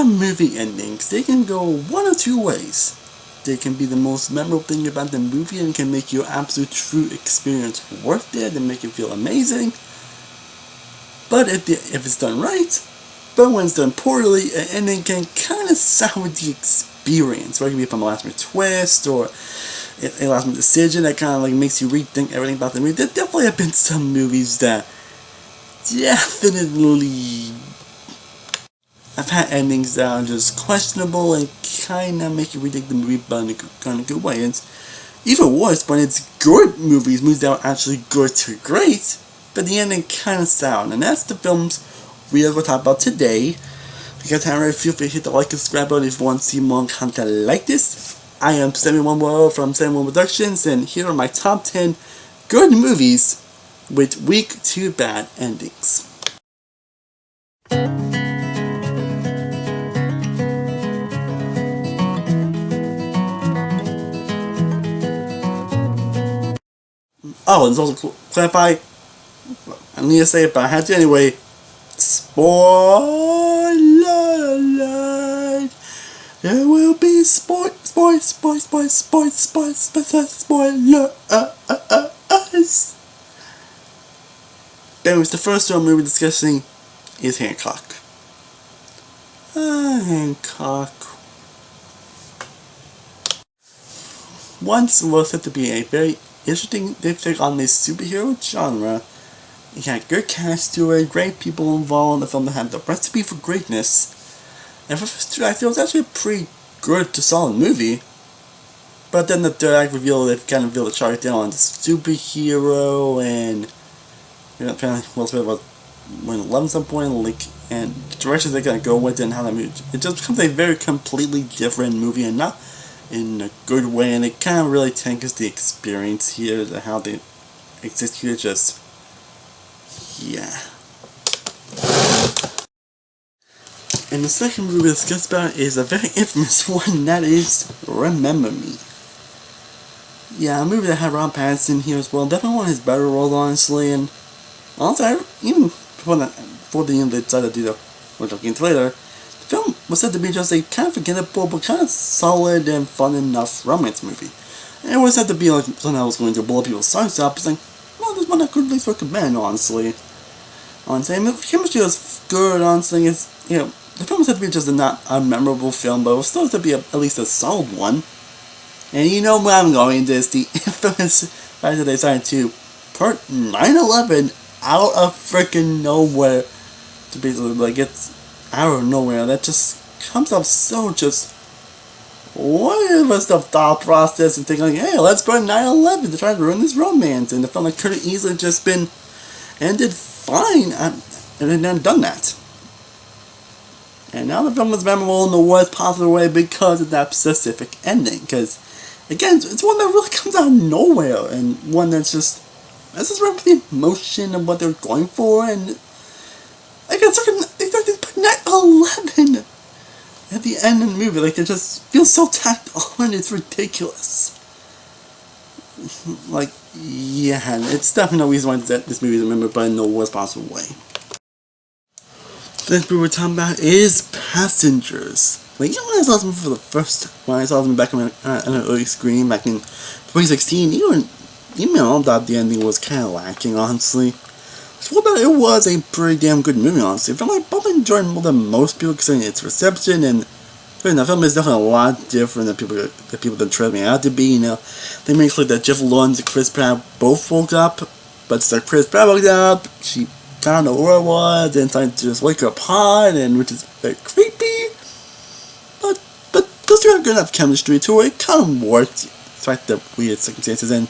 some movie endings, they can go one of two ways. They can be the most memorable thing about the movie and can make your absolute true experience worth it and make it feel amazing. But if it's done right, but when it's done poorly, an ending can kind of sour the experience. Whether it can be from a last minute twist or a last minute decision that kind of like makes you rethink everything about the movie. There definitely have been some movies that definitely I've had endings that are just questionable and kind of make you rethink the movie, but in a kind of good way. And it's even worse when it's good movies that are actually good to great, but the ending kind of sour. And that's the films we are going to talk about today. If you guys haven't already, feel free to hit the like and subscribe button if you want to see more content like this. I am 71 World from 71 Productions, and here are my top 10 good movies with weak to bad endings. Oh, and also clarify, I need to say it, but I had to anyway. Spoiler alert! There will be spoilers. Anyways, the first film we'll be discussing is Hancock. Hancock. Once was said to be a very interesting take on this superhero genre. It had good cast to it, great people involved in the film that had the recipe for greatness. And for the first two acts, it was actually a pretty good to solid movie. But then the third act revealed it kind of revealed the chart down on the superhero, and apparently Will Smith was in love at some point, and the directions they're gonna go with it and how that movie, it just becomes a very completely different movie, and not in a good way, and it kind of really tankers the experience here, how they exist here, just yeah. And the second movie we'll discuss about is a very infamous one, and that is Remember Me. Yeah, a movie that had Ron Pattinson here as well. Definitely one of his better roles, honestly. And honestly, even before the end they decided to do the, which I'll get into later, the film was said to be just a kind of forgettable but kind of solid and fun enough romance movie. And it was said to be like something that was going to blow people's socks up. It's like, well, there's one I could at least recommend, honestly. And the chemistry was good, honestly. The film was said to be just a not a memorable film, but it was still to be at least a solid one. And you know where I'm going, this the infamous fact that they decided to put 9/11 out of freaking nowhere. To basically, like, it's out of nowhere. That just comes up so just, what was the thought process and thinking like, hey, let's put 9/11 to try to ruin this romance. And the film that could have easily just been ended fine, and it hadn't done that. And now the film is memorable in the worst possible way because of that specific ending. Because, again, it's one that really comes out of nowhere, and one that's just right with the emotion of what they're going for, and like they put 9/11 at the end of the movie, like, it just feels so tacked on, it's ridiculous. Like, yeah, it's definitely no reason why this movie is remembered, but in the worst possible way. The next movie we're talking about is Passengers. Like, when I saw this movie for the first time, when I saw this movie back on an early screen back in 2016, even thought the ending was kind of lacking, honestly. So it was a pretty damn good movie, honestly. I felt like I probably enjoyed it more than most people considering its reception, and the film is definitely a lot different than people that tried me out to be. They make it like that Jeff Lawrence and Chris Pratt both woke up, but so Chris Pratt woke up, she found out where it was, and decided to just wake her apart, and which is very creepy. But those two have good enough chemistry to it. It kind of worked, despite the weird circumstances, and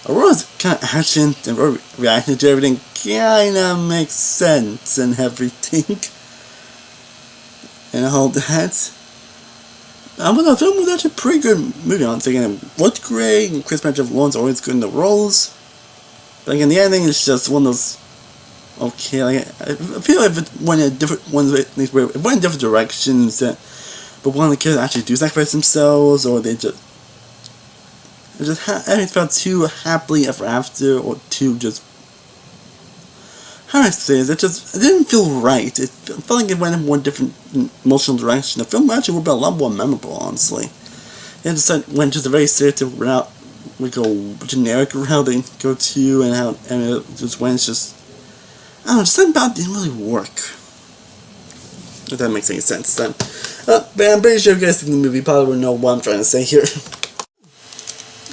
Aurora's kind of action and reaction to everything kind of makes sense and everything. And all that. But the film was actually a pretty good movie, honestly. It looked great, and Chris Pratt and Jeff Lawrence are always good in the roles. But again, the ending is just one of those, okay, like, I feel like it went in different directions, but one of the kids actually do sacrifice themselves, or they just everything felt too happily ever after, or too just how do I say this? It didn't feel right. It felt like it went in a more different emotional direction. The film actually would have been a lot more memorable, honestly. It just went just a very stereotypical route, like a generic route they go to, and it just went just, I don't know, just something about it didn't really work. If that makes any sense, then. But I'm pretty sure if you guys see the movie, you probably would know what I'm trying to say here.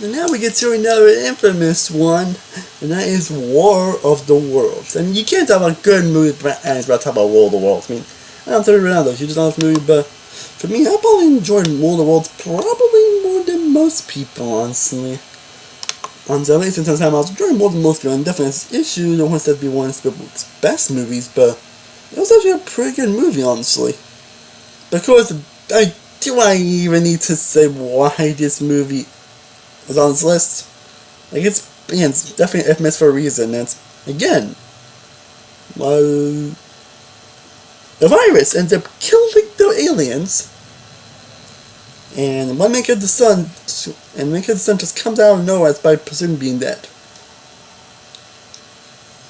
And now we get to another infamous one, and that is War of the Worlds. And you can't talk about good movies without talking about War of the Worlds. I mean, I don't tell you right now, though, you just love this movie, but for me, I probably enjoyed War of the Worlds probably more than most people, honestly. At least in terms of time, I was enjoying more than most people, and definitely has issues. No one said to be one of Spielberg's best movies, but it was actually a pretty good movie, honestly. Because, do I even need to say why this movie is on this list? Like, it's definitely infamous for a reason. It's, again, a virus ends up killing the aliens, and one man killed the sun, and one killed the sun just comes out of nowhere by presuming being dead.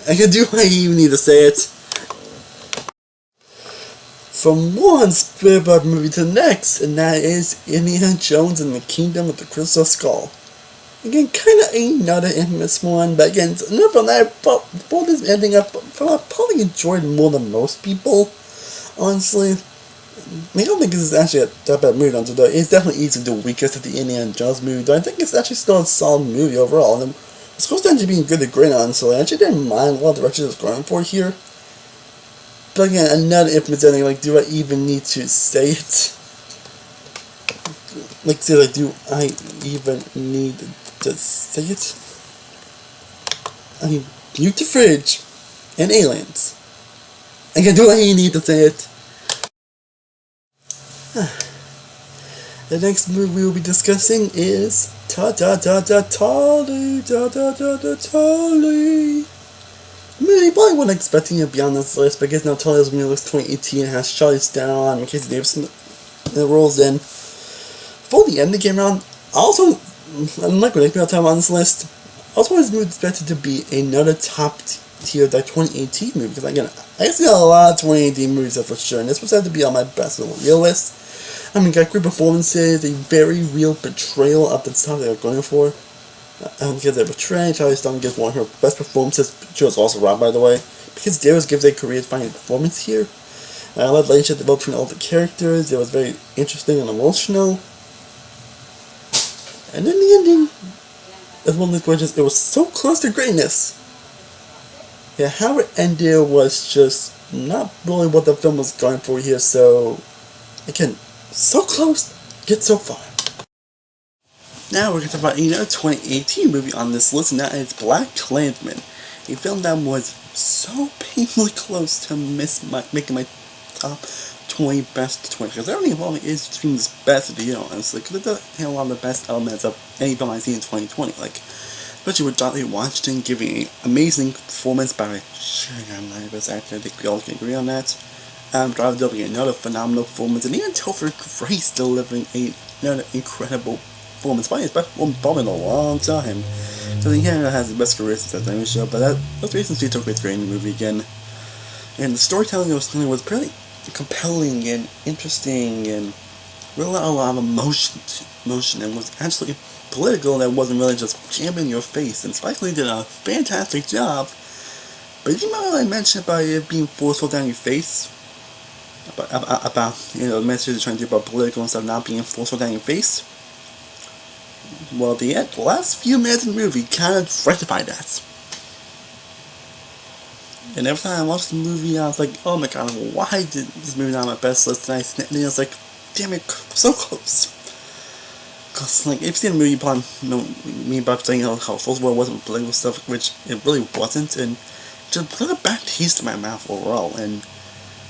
Do I even need to say it? From one Spielberg movie to the next, and that is Indiana Jones and the Kingdom of the Crystal Skull. Again, kind of another infamous one, but again, enough from that. For this ending up, I probably enjoyed more than most people, honestly. I don't think this is actually that bad movie, though. It's definitely easily the weakest of the Indiana Jones movie, though I think it's actually still a solid movie overall. And it's close to actually being good to great, honestly. I actually didn't mind what direction it was going for here. But again, another infamous ending, like, do I even need to say it? Like, seriously, do I even need to say it? I mean, nuke the fridge and aliens. Again, do I even need to say it? The next movie we will be discussing is Tolly. I mean, you probably wasn't expecting it to be on this list, but I guess now Tully was released 2018 and has Charlize Theron and Casey Davidson in the roles in. Before the ending came around, I'm not going to make time on this list. I was always expected to be another top tier that 2018 movie, because again, I see a lot of 2018 movies for sure, and this was said to be on my best little real list. I mean, got great performances, a very real portrayal of the stuff they were going for. Because they're portraying, Charlize Theron gives one of her best performances. She was also robbed, by the way, because Darius gives a career-defining performance here. I love the relationship developed between all the characters. It was very interesting and emotional. And then the ending is one of those where it was so close to greatness. Yeah, how it ended was just not really what the film was going for here. So, again, so close, yet so far. Now we're going to talk about another 2018 movie on this list, and that is Klansmen, a film that was so painfully close to making my top 20 best 20, because everything about it is between this best of the year, honestly, because it does have a lot of the best elements of any film I've seen in 2020, like, especially with Jonathan Washington giving an amazing performance by I'm not the best actor, I think we all can agree on that. Driver delivering another phenomenal performance, and even Topher Grace delivering another incredible performance by his best performance in a long time. So he kind of has the best career since that time show, but those reasons he took me through in the movie again. And the storytelling was pretty compelling and interesting and really a lot of emotion and was actually political, that wasn't really just jammed in your face. And Spike Lee did a fantastic job, but you might really mention about it being forceful down your face, about the message they're trying to do about political and stuff not being forceful down your face. Well, the last few minutes of the movie kind of rectified that. And every time I watched the movie, I was like, oh my god, why did this movie not on my best list tonight? And I was like, damn it, so close. Because, like, if you've seen the movie, you probably know me about saying how first of all it wasn't political stuff, which it really wasn't, and just put a bad taste in my mouth overall. And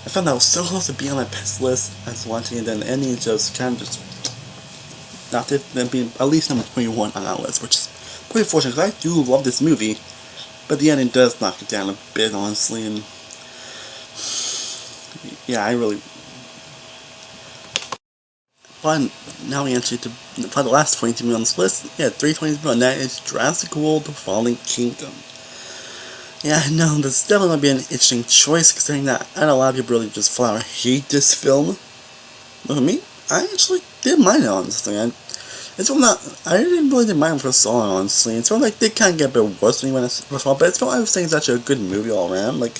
I found that I was so close to being on my best list as watching it, and then the ending just kind of just knocked it, then being at least number 21 on that list, which is pretty fortunate, because I do love this movie. But the ending does knock it down a bit, honestly, and yeah, I really. But now we answer to the last 22 on this list. Yeah, 322, and that is Jurassic World: The Fallen Kingdom. Yeah, I know, this definitely might be an interesting choice, considering that I know a lot of people really just flat out hate this film. But for me, I actually did mind it, honestly. It's one that I didn't really didn't mind it for so long, honestly. It's one like they kind of get a bit worse when you went first of all, but it's one I was saying it's actually a good movie all around. Like,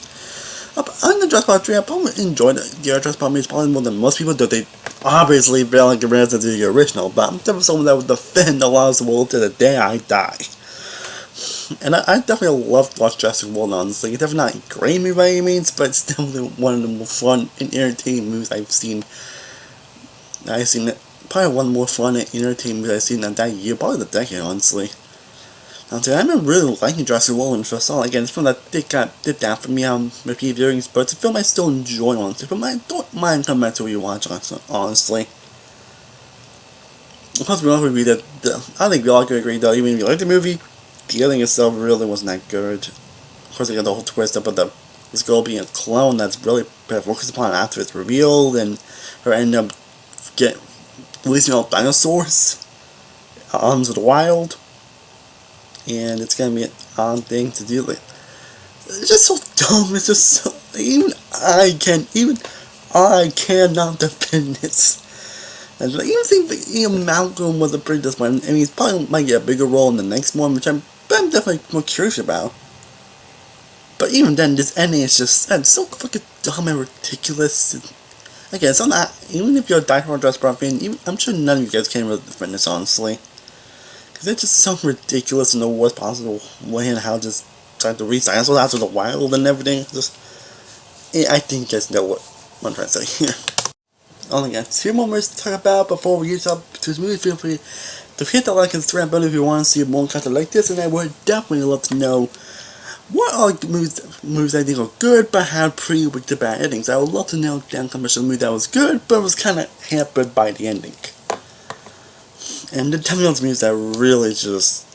on the Dress Part 3, I probably enjoyed it. The Dress Part movies probably more than most people, though they obviously barely compared to the original, but I'm definitely someone that would defend the Lost World to the day I die. And I definitely love watch Jurassic World, honestly. It's definitely not a great movie by any means, but it's definitely one of the more fun and entertaining movies I've seen. Probably one of the more fun and entertaining movies I've seen in that year, probably the decade, honestly. I remember really liking Jurassic World when I first saw it. Again, it's a film that did that for me on repeat viewings, but it's a film I still enjoy, honestly. But I don't mind coming back to rewatch, honestly. Plus, we all agree that I think we all can agree, though, even if you like the movie, the ending itself really wasn't that good. Of course, they got the whole twist up with this girl being a clone that's really focused upon after it's revealed, and her ending up releasing all dinosaurs out into the wild. And it's gonna be an odd thing to do. Like, it's just so dumb. It's just so even I cannot defend this. And I even think that Malcolm was a pretty disappointing. I mean, he's probably might get a bigger role in the next one, which I'm definitely more curious about. But even then, this ending is just so fucking dumb and ridiculous. Again, it's not even if you're a diehard Jurassic Park fan, I'm sure none of you guys can really defend this, honestly. Because it's just so ridiculous in the worst possible way, and how just tried to reach dinosaurs out to the wild and everything. I think you guys know what I'm trying to say here. Only got 2 more movies to talk about before we get up to this movie. Feel free to hit the like and subscribe button if you want to see more content like this, and I would definitely love to know what are the movies I think are good but had pretty weak to bad endings. I would love to know down comments a movie that was good but was kind of hampered by the ending. And then tell me those movies that really just,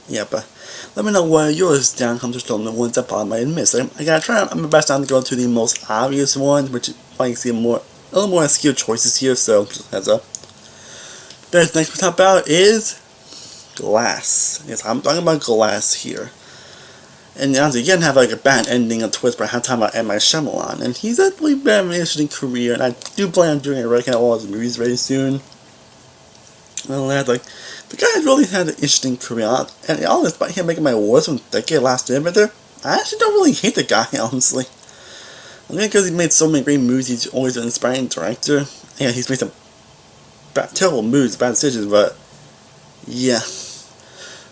yeah, but let me know what yours down comments are the ones that probably might have missed. I gotta try my best not to go to the most obvious ones, which probably see a little more skilled choices here, so just heads up. The next we talk about is Glass. Yes, I'm talking about Glass here. And honestly, again, have like a bad ending, a twist, but I have time about M. Night Shyamalan. And he's actually been an interesting career, and I do plan on doing a ranking of all his movies very soon. Well, like, the guy really had an interesting career, and all this, by him making my awards from decade last year, I actually don't really hate the guy, honestly. I think because he made so many great movies, he's always an inspiring director. Yeah, he's made some terrible movies, bad decisions, but yeah.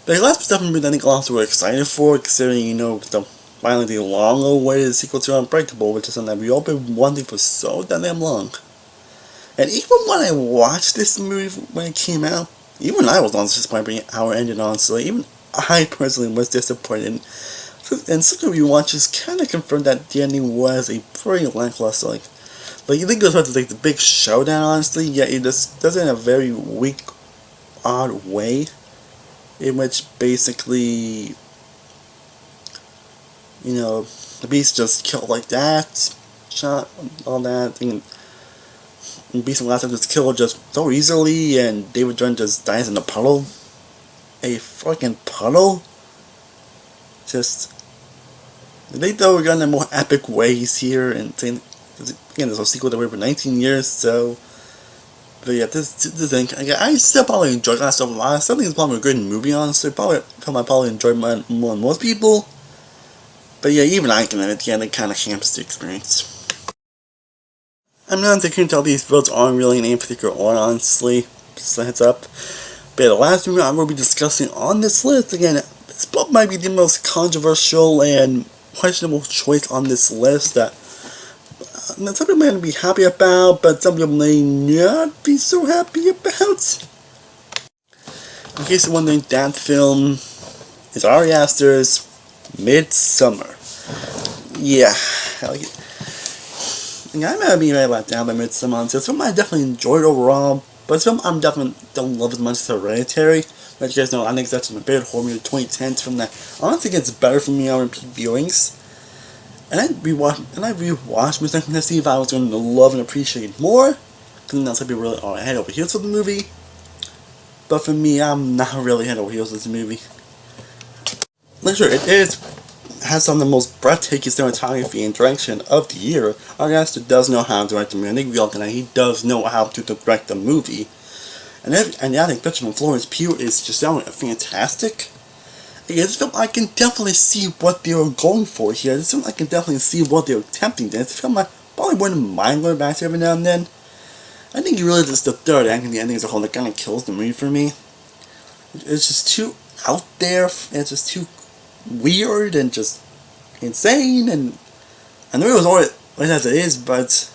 The last stuff in movie I think a lot of people were excited for, considering, finally the long-awaited sequel to Unbreakable, which is something that we all been wanting for so damn long. And even when I watched this movie when it came out, even I was honestly disappointed by how it ended, honestly. Even I personally was disappointed. And subsequent rewatches kind of confirmed that the ending was a pretty lackluster. Like you think it was supposed to be the big showdown, honestly, yet it just does it in a very weak, odd way. In which basically, the beast just killed like that, shot, all that, and Beast and Last time just killed just so easily, and David Dunn just dies in a puddle. A fucking puddle? Just, they thought we're going in more epic ways here, and saying, again, there's a sequel that waited for 19 years, so. But yeah, this thing, I still probably enjoy that stuff a lot. I still think it's probably a good movie, honestly. I probably enjoy it more than most people. But yeah, even I can admit, it kind of hampers the experience. I'm not thinking all these votes aren't really in any particular order, honestly. Just a heads up. But yeah, the last movie I'm going to be discussing on this list, again, this book might be the most controversial and questionable choice on this list that some people may be happy about, but some people may not be so happy about. In case you're wondering, that film is Ari Aster's Midsummer. Yeah, I might be very let down by Midsummer. It's a film I definitely enjoyed overall, but it's a film I definitely don't love as much as Hereditary. As you guys know, I think that's my favorite horror movie of 2010s film that honestly gets better for me on repeat viewings. And I rewatched Midsummer to see if I was going to love and appreciate it more, because that's how people really are head over heels for the movie. But for me, I'm not really head over heels with this movie. Like, sure, it has some of the most breathtaking cinematography and direction of the year. Our master does know how to direct a movie. I think we all can. He does know how to direct a movie. And the acting picture from Florence Pugh is just fantastic. This film, I can definitely see what they were going for here. This film, I can definitely see what they were attempting. This film, I probably wouldn't mind going back to every now and then. I think really just the third act and the ending as a whole that kind of kills the movie for me. It's just too out there, and it's just too weird and just insane. And I know it was alright as it is, but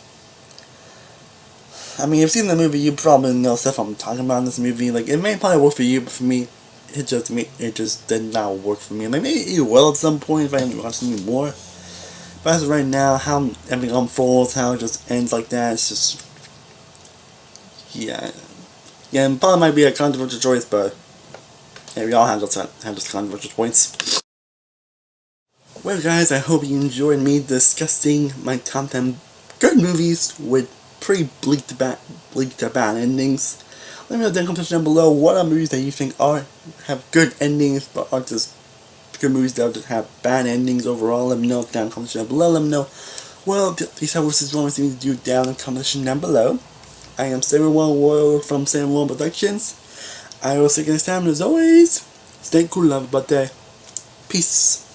I mean, if you've seen the movie, you probably know stuff I'm talking about in this movie. Like, it may probably work for you, but for me, it just did not work for me. Like, maybe it will at some point if I end up watching it more. But as of right now, how everything unfolds, how it just ends like that, it's just, yeah, and probably might be a controversial choice, but yeah, we all have those controversial points. Well, guys, I hope you enjoyed me discussing my top 10 good movies with pretty bleak to bad endings. Let me know in the comments down below what are movies that you think have good endings but are just good movies that just have bad endings overall. Let me know down in the comments down below. Let me know what these hosts want me to do down in the comments down below. I am Samuel Royal from Samuel Productions. I will see you next time, and as always, stay cool, love, but peace.